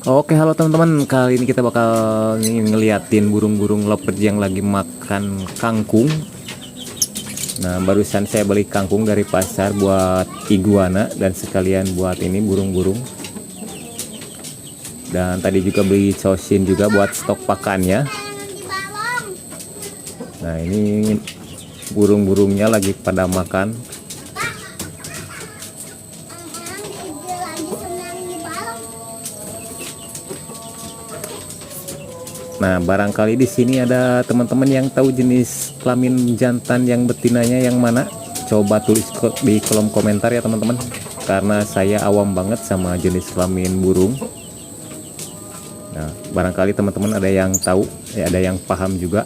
Oke, halo teman-teman. Kali ini kita bakal ngeliatin burung-burung lovebird yang lagi makan kangkung. Nah, barusan saya beli kangkung dari pasar buat iguana dan sekalian buat ini burung-burung. Dan tadi juga beli cosin juga buat stok pakannya. Nah, ini burung-burungnya lagi pada makan. Nah, barangkali di sini ada teman-teman yang tahu jenis kelamin jantan yang betinanya yang mana? Coba tulis di kolom komentar ya teman-teman. Karena saya awam banget sama jenis kelamin burung. Nah, barangkali teman-teman ada yang tahu, ya ada yang paham juga.